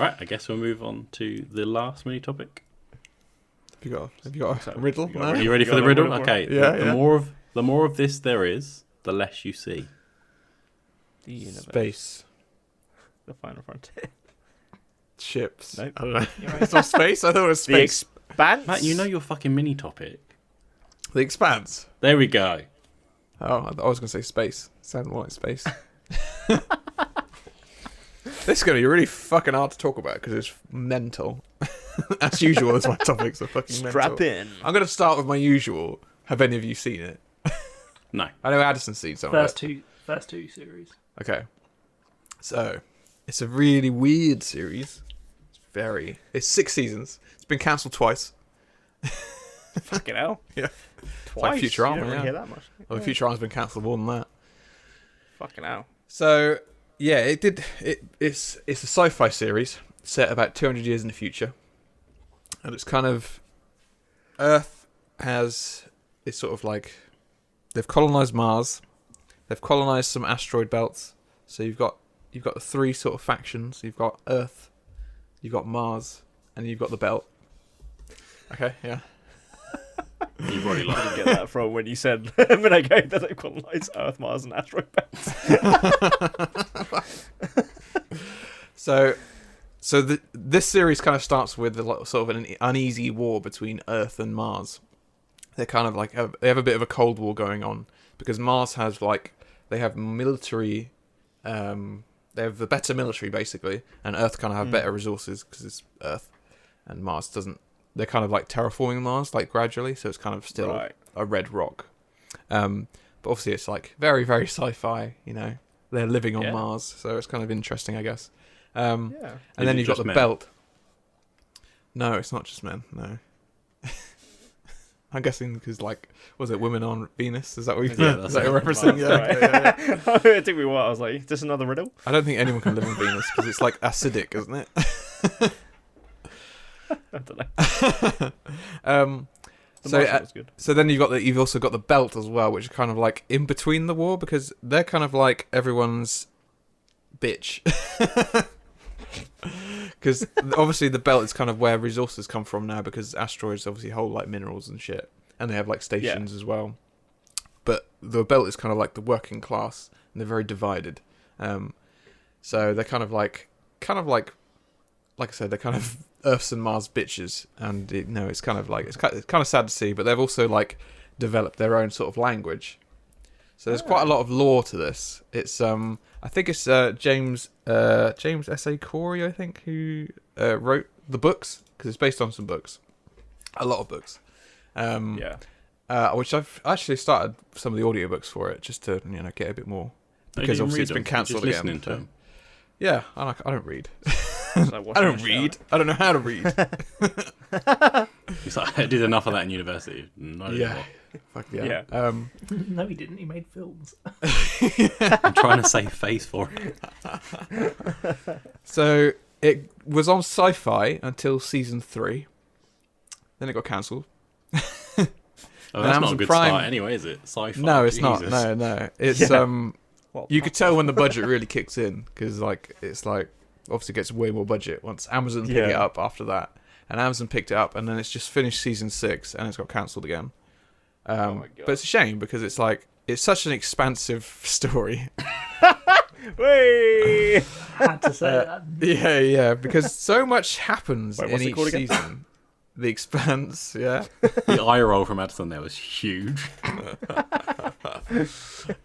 Right, I guess we'll move on to the last mini topic. Have you got a riddle? No? Are you ready for the riddle? Okay. The more of this there is, the less you see. The universe. Space. The final frontier. Ships. Nope. I don't know. It's not space? I thought it was The space. Expanse. Matt, you know your fucking mini topic. The Expanse. There we go. Oh, I was going to say space. Sounded more like space. This is going to be really fucking hard to talk about because it's mental. As usual, as my topics are fucking Strap mental. in. I'm going to start with my usual. Have any of you seen it? No. I know Addison's seen some of it. First two series. Okay. So, it's a really weird series. It's 6 seasons. It's been cancelled twice. Fucking hell. Yeah. Twice. Like Futurama, You don't really yeah. hear that much. Well, Futurama's been cancelled more than that. Fucking hell. So, yeah, it's a sci-fi series set about 200 years in the future. And it's kind of... Earth it's sort of like... They've colonised Mars. They've colonised some asteroid belts. So you've got the 3 sort of factions. You've got Earth, you've got Mars, and you've got the belt. Okay, yeah. You've already Where lied. did you get that from when you said a minute ago that they've colonised Earth, Mars, and asteroid belts? So this series kind of starts with sort of an uneasy war between Earth and Mars. They're kind of like they have a bit of a cold war going on because Mars has they have military, they have the better military basically, and Earth kind of have better resources because it's Earth, and Mars doesn't. They're kind of like terraforming Mars gradually, so it's kind of still a red rock. But obviously it's very very sci-fi. You know, they're living on Mars, so it's kind of interesting, I guess. And then you've got the belt. No, it's not just men. No. I'm guessing because, was it women on Venus? Is that what that's is that what you're referencing? Yeah. It took me a while. I was like, just another riddle? I don't think anyone can live on Venus because it's acidic, isn't it? I don't know. The Martian was good. So then you've also got the belt as well, which is kind of in between the war because they're kind of everyone's bitch. Because obviously the belt is kind of where resources come from now because asteroids obviously hold minerals and shit, and they have stations as well. But the belt is kind of the working class, and they're very divided. So they're kind of like I said, they're kind of Earths and Mars bitches, and it's kind of it's kind of sad to see. But they've also developed their own sort of language. So there's quite a lot of lore to this. It's I think it's James S.A. Corey, I think, who wrote the books because it's based on some books, a lot of books. Which I've actually started some of the audiobooks for it just to get a bit more because obviously it's been cancelled again. Listening to them. Yeah, I don't read. I don't read. I don't know how to read. He's I did enough of that in university. Not anymore. Fuck yeah. No, he didn't. He made films. I'm trying to save face for it. So it was on Sci-Fi until season 3. Then it got cancelled. Oh, that's not Amazon a good Prime... start anyway, is it? Sci-fi. No, it's Jesus. not. No. It's you could tell when the budget really kicks in because it's obviously gets way more budget once Amazon pick it up after that, and Amazon picked it up, and then it's just finished season 6 and it's got cancelled again. Oh my God. But it's a shame because it's such an expansive story. Whey! Had to say that. Yeah, because so much happens Wait, in what's it each called again? season. The Expanse, yeah. The eye roll from Addison there was huge.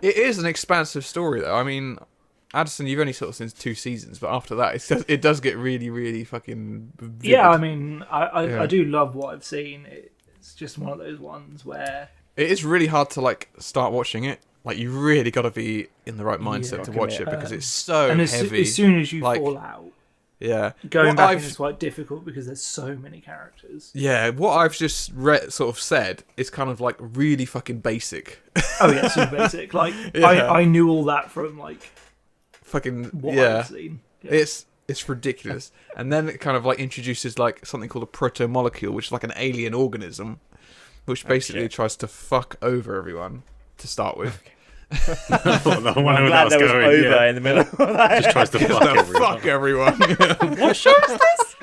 It is an expansive story, though. I mean, Addison, you've only sort of seen 2 seasons, but after that, it does get really, really fucking vivid. Yeah, I mean, I do love what I've seen. It's just one of those ones where it is really hard to start watching it. You really got to be in the right mindset to watch it because it's so and heavy. as soon as you fall out, going back is quite difficult because there's so many characters. Yeah, what I've just said is kind of really fucking basic. Oh yeah, super basic. I knew all that from fucking what I've seen. Yeah. It's ridiculous. And then it kind of introduces something called a proto-molecule, which is an alien organism, which basically tries to fuck over everyone to start with. The one I'm who glad was there was going, over in the middle of that. just tries to fuck everyone. Fuck everyone. What show is this?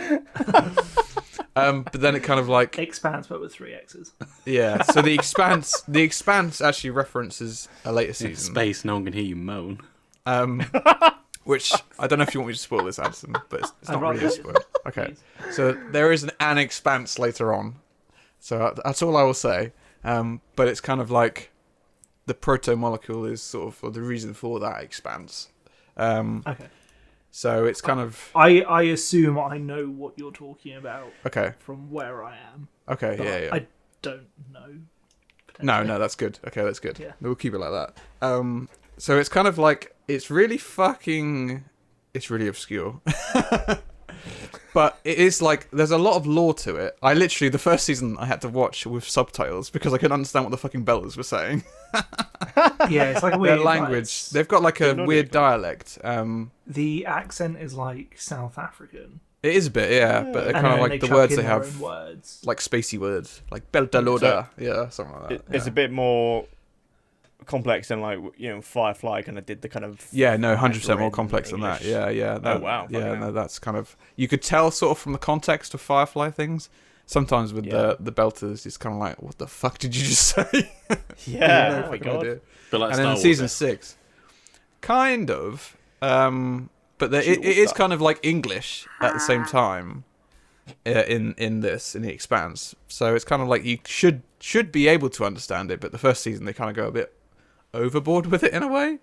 But then it kind of like Expanse, but with 3 X's. yeah. So the Expanse actually references a later season. Space, no one can hear you moan. Which I don't know if you want me to spoil this, Addison, but it's I'd not rather really a you spoil. Okay, so there is an Expanse later on, so that's all I will say. But it's kind of like the proto molecule is sort of the reason for that Expanse. Okay. So it's kind of I assume I know what you're talking about okay. from where I am. Okay, But yeah. I don't know. No, that's good. Okay, that's good. Yeah. We'll keep it like that. So it's kind of like it's really obscure. But it is like there's a lot of lore to it. I literally the first season I had to watch with subtitles because I couldn't understand what the fucking Bellas were saying. Yeah, it's like a weird Their language. They've got like a weird dialect. The accent is like South African. It is a bit, yeah, but they're And kind of then like they the words chuck they in their have, own words. like spacey words, like Beltaloda, yeah, something like that. It's a bit more complex than like Firefly kind of did the kind of 100% more complex than that. Yeah. Oh wow. Yeah, no, that's kind of you could tell sort of from the context of Firefly things. Sometimes with the belters, it's kind of like, what the fuck did you just say? Yeah. No Oh my fucking god. idea. But like And Star then in Wars, season 6, kind of, but it is kind of like English at the same time in the Expanse. So it's kind of like you should be able to understand it, but the first season they kind of go a bit overboard with it in a way.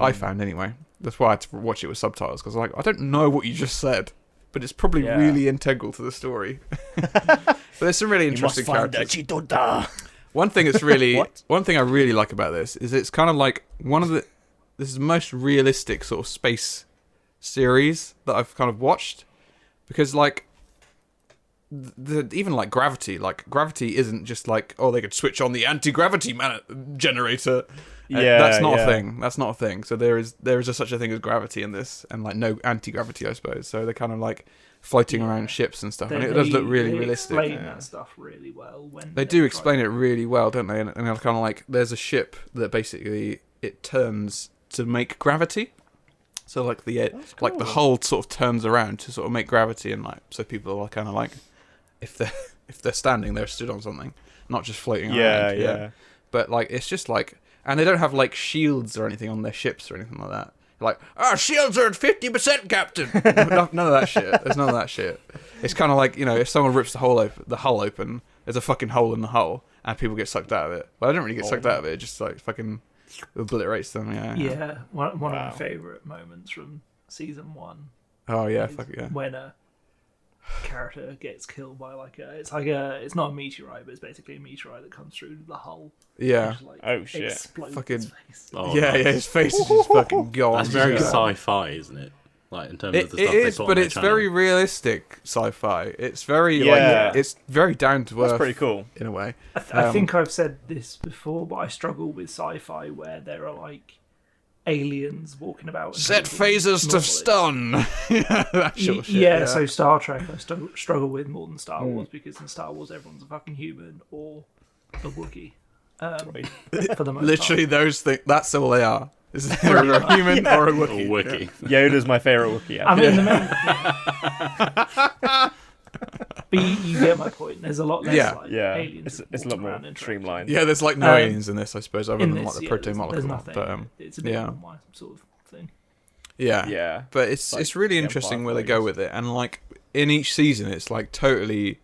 I found anyway. That's why I had to watch it with subtitles because I don't know what you just said, but it's probably really integral to the story. But there's some really interesting characters. One thing that's really one thing I really like about this is it's kind of like this is the most realistic sort of space series that I've kind of watched because like even like gravity isn't just like they could switch on the anti-gravity generator. That's not a thing. That's not a thing. So there is such a thing as gravity in this, and like no anti-gravity, I suppose. So they're kind of like floating around ships and stuff, and it does look really realistic. They explain that stuff really well. They do explain it really well, don't they? And they're kind of like there's a ship that basically it turns to make gravity. So like like the hull sort of turns around to sort of make gravity, and like so people are kind of like if they're standing, they're stood on something, not just floating around. Yeah. But like it's just like. And they don't have, like, shields or anything on their ships or anything like that. Like, our shields are at 50%, Captain! None of that shit. There's none of that shit. It's kind of like, if someone rips the hull open, there's a fucking hole in the hull, and people get sucked out of it. Well, I don't really get sucked out of it. It just, like, fucking obliterates them, Yeah, one of my favourite moments from Season 1. Oh, yeah, fuck yeah. When a character gets killed by it's not a meteorite, but it's basically a meteorite that comes through the hull. Yeah. Just, like, oh shit! Fucking his face. His face is just fucking gone. That's very sci-fi, isn't it? Like in terms of the stuff it they is, put on but their it's channel. very realistic sci-fi. It's very it's very down to earth. That's pretty cool in a way. I think I've said this before, but I struggle with sci-fi where there are like aliens walking about. Set phasers to stun. So Star Trek I struggle with more than Star Wars because in Star Wars everyone's a fucking human or a Wookiee. For the most Literally part. those things. That's all they are. Is they're a human or a Wookiee. Or Wookiee. Yoda's my favorite Wookiee. I mean, but you get my point. There's a lot less aliens. It's a lot more streamlined. Yeah, there's like no aliens in this, I suppose, other than like the proto there's molecule. nothing. But it's a bit of my sort of thing. Yeah. But it's really interesting where they go with it, and like in each season, it's like totally,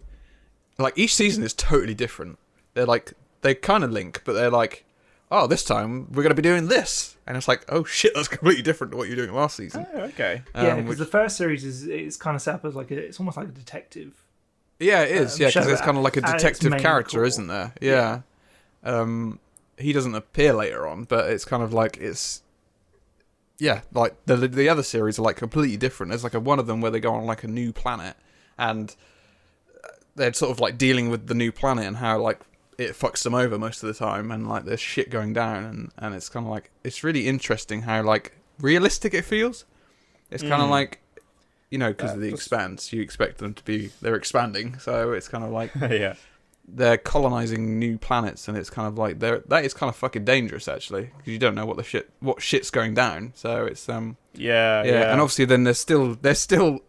like each season is totally different. They're like they kind of link, but they're like, oh, this time we're gonna be doing this, and it's like, oh shit, that's completely different to what you're doing last season. Oh, okay. Yeah, because the first series is kind of set up as it's almost like a detective. Yeah, it is. Yeah, because there's kind of like a detective character, core. Isn't there? Yeah. He doesn't appear later on, but it's kind of like it's. Yeah, like the other series are like completely different. There's like one of them where they go on like a new planet, and they're sort of like dealing with the new planet and how like it fucks them over most of the time, and like there's shit going down, and it's kind of like it's really interesting how like realistic it feels. It's kind of like. Because of the Expanse, you expect them to be... They're expanding, so it's kind of like... Yeah. they're colonizing new planets, and it's kind of like that is kind of fucking dangerous actually, because you don't know what shit's going down. So it's yeah, and obviously then there's still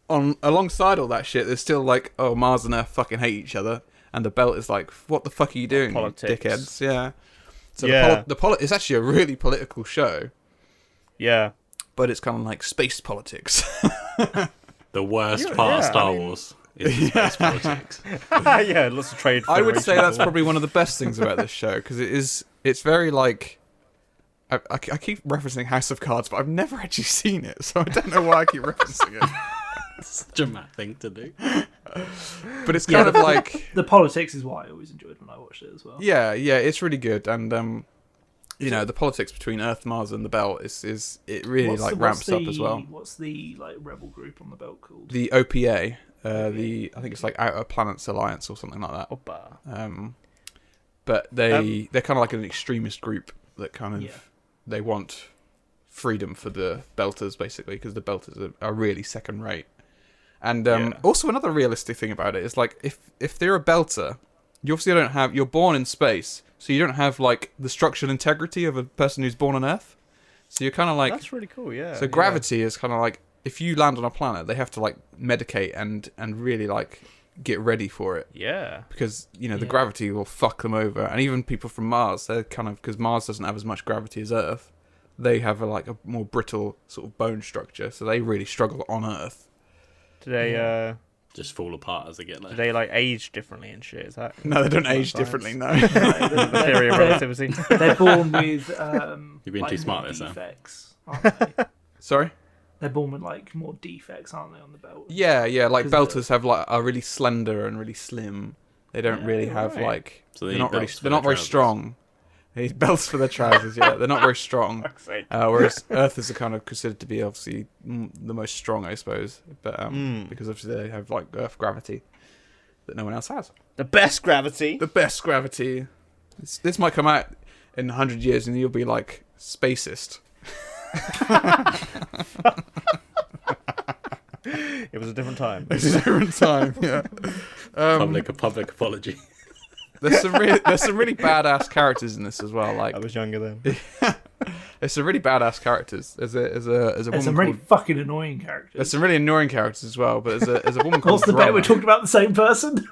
on alongside all that shit. There's still like, oh, Mars and Earth fucking hate each other, and the belt is like, what the fuck are you doing, you dickheads? Yeah. So it's actually a really political show. Yeah. But it's kind of like space politics. The worst part of Star Wars is the space politics. Yeah, lots of trade. I would say that's probably one of the best things about this show, because it's very like, I keep referencing House of Cards, but I've never actually seen it, so I don't know why I keep referencing it. Such a mad thing to do. But it's kind of like... The politics is what I always enjoyed when I watched it as well. Yeah, it's really good. And, the politics between Earth, Mars, and the Belt it really ramps up as well. What's the like rebel group on the Belt called? The OPA. I think it's like Outer Planets Alliance or something like that. Opa. But they're kind of like an extremist group that kind of they want freedom for the Belters, basically, because the Belters are really second rate. And also another realistic thing about it is like if they're a Belter, you obviously you're born in space, so you don't have like the structural integrity of a person who's born on Earth. So you're kind of like, that's really cool, yeah. So gravity is kind of like, if you land on a planet, they have to like medicate and really like get ready for it. Yeah. Because the gravity will fuck them over, and even people from Mars, they're kind of, because Mars doesn't have as much gravity as Earth, they have a more brittle sort of bone structure, so they really struggle on Earth. Do they just fall apart as they get there? Do they like age differently and shit? Is that? No, they don't age differently. No. The theory of relativity. They're born with You're being too smart this time. defects, aren't they? Sorry. They're born with like more defects, aren't they, on the belt? Yeah. Like Belters have like are really slender and really slim. They don't really have like. So they're not very strong. They need belts for their trousers. Yeah, they're not very strong. Whereas Earthers are kind of considered to be obviously the most strong, I suppose. But because obviously they have like Earth gravity that no one else has. The best gravity. The best gravity. This might come out in 100 years, and you'll be like spacist. It was a different time. It was a different time. Yeah. Public apology. There's some really badass characters in this as well. Like I was younger then. There's some really badass characters. There's a woman. Some really fucking annoying characters. There's some really annoying characters as well. But there's a woman called. What's the bet we're talking about the same person?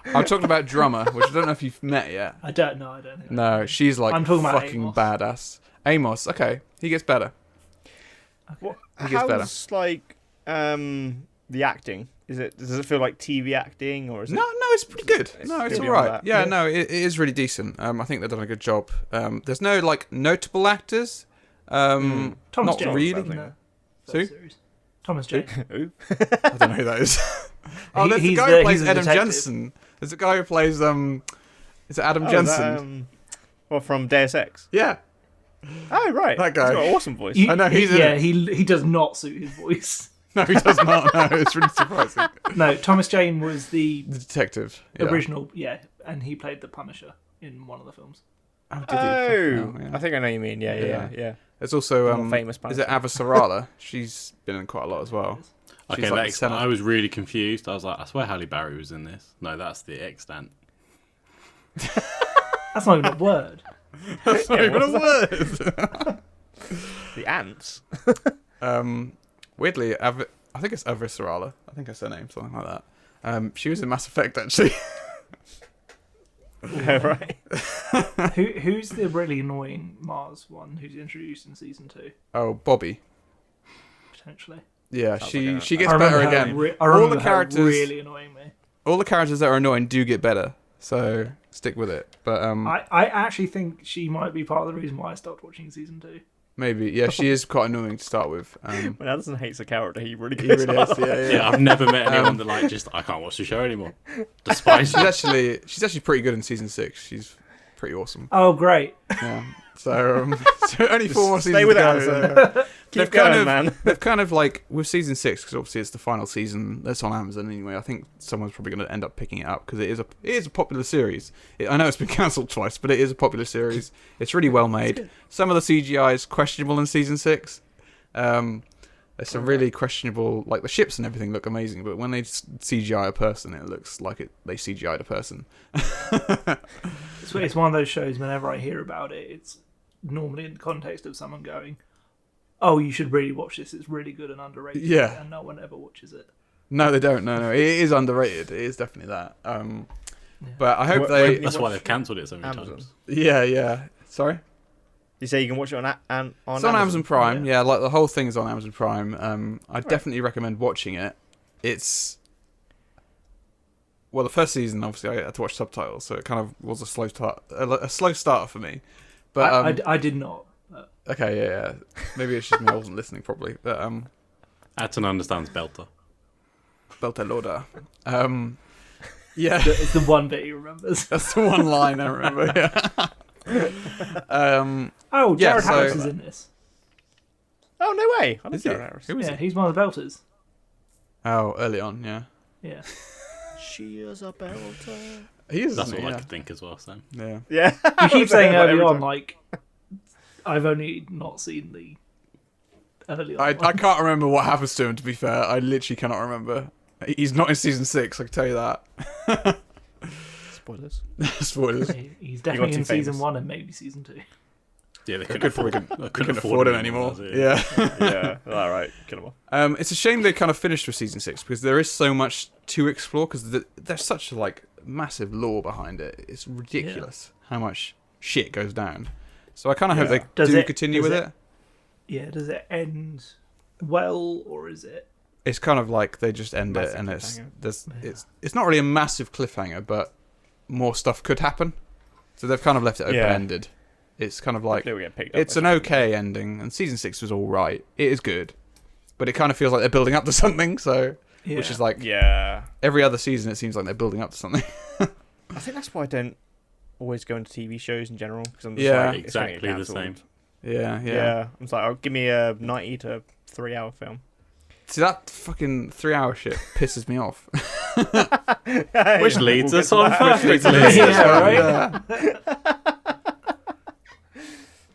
I'm talking about Drummer, which I don't know if you've met yet. I don't know. No, she's like I'm talking about fucking Amos. badass. Amos, okay, he gets better. Okay. He gets better. How's like the acting? Does it feel like TV acting, or is it? No, it's pretty good. It's all right. Yeah, yeah, no, it is really decent. I think they've done a good job. There's no like notable actors. Thomas not Jane really. in the Who? first series. Thomas Jane. Who? I don't know who that is. Oh, there's the He's guy the- who plays he's a Adam detective. Jensen. There's a guy who plays Is it Adam Oh, Jensen? What, from Deus Ex? Yeah, Oh, right. That guy. He's got an awesome voice. I know, he's in it. he does not suit his voice. no, he does not. No, it's really surprising. No, Thomas Jane was the The detective. Yeah. original, and he played the Punisher in one of the films. Oh, did he? Oh, Fucking hell, yeah. I think I know what you mean. Yeah. There's also More famous is it Avasarala? She's been in quite a lot as well. Okay, She's like next. Senna. I was really confused. I was like, I swear Halle Berry was in this. No, that's the extant. That's not even a word. That's not even a word. The ants. Weirdly, I think it's Avasarala. I think that's her name, something like that. She was in Mass Effect actually. Right. Who's the really annoying Mars one who's introduced in season 2? Oh, Bobby. Potentially. Yeah, Sounds she like she a- gets I remember better her again. I all remember the her characters, really annoying me. all the characters that are annoying do get better. So stick with it. But I actually think she might be part of the reason why I stopped watching season 2. maybe she is quite annoying to start with. When Addison hates a character, he really He goes really hard is. on it. Yeah, I've never met anyone that like just I can't watch the show anymore. Despise it. she's actually pretty good in season 6. She's pretty awesome. Oh, great. Yeah. So, so only 4 more seasons Stay with to it, go. Alison. Yeah. Keep going, man. They've kind of like with season 6, because obviously it's the final season. That's on Amazon anyway. I think someone's probably going to end up picking it up because it is a popular series. I know it's been cancelled twice, but it is a popular series. It's really well made. Some of the CGI is questionable in season 6, There's some really questionable, like the ships and everything look amazing, but when they CGI a person, it looks like they CGI'd a person. It's one of those shows. Whenever I hear about it, it's normally in the context of someone going, "Oh, you should really watch this. It's really good and underrated." Yeah, and no one ever watches it. No, they don't. No, it is underrated. It is definitely that. But I hope That's why they've cancelled it so many times. Yeah. Sorry. You say you can watch it on It's on Amazon Prime. Yeah, like the whole thing is on Amazon Prime. I definitely recommend watching it. It's the first season obviously I had to watch subtitles, so it kind of was a slow starter for me. But I did not. Okay, yeah. Maybe it's just me. I wasn't listening properly. But Atton understands Belter. Belter Loda. Yeah, it's the one bit he remembers. That's the one line I remember. Yeah. Jared Harris is in this. Oh, no way. I Is Jared he? Harris. Who is He's one of the Belters. Oh, early on, yeah. Yeah. She is a belter. He is. That's isn't what he? I could think as well, Sam. Yeah. Yeah. You keep saying early on, like, I've only not seen the early on. I can't remember what happens to him, to be fair. I literally cannot remember. He's not in season 6, I can tell you that. Spoilers. Spoilers. He's definitely in season 1 and maybe season 2. Yeah, they couldn't afford him anymore. Yeah. Yeah. All right. Kill him off. It's a shame they kind of finished with season 6 because there is so much to explore because there's such like massive lore behind it. It's ridiculous how much shit goes down. So I kind of hope they do continue with it. Yeah. Does it end well or is it? It's kind of like they just end it, and it's not really a massive cliffhanger, but more stuff could happen. So they've kind of left it open-ended. It's kind of like it's an okay ending, and season 6 was all right. It is good, but it kind of feels like they're building up to something. So, which is like every other season, it seems like they're building up to something. I think that's why I don't always go into TV shows in general. Cause I'm just like, exactly the same. Yeah. I'm like, give me a 90 to 3 hour film. See, that fucking 3-hour shit pisses me off. Which leads us on. Yeah, right.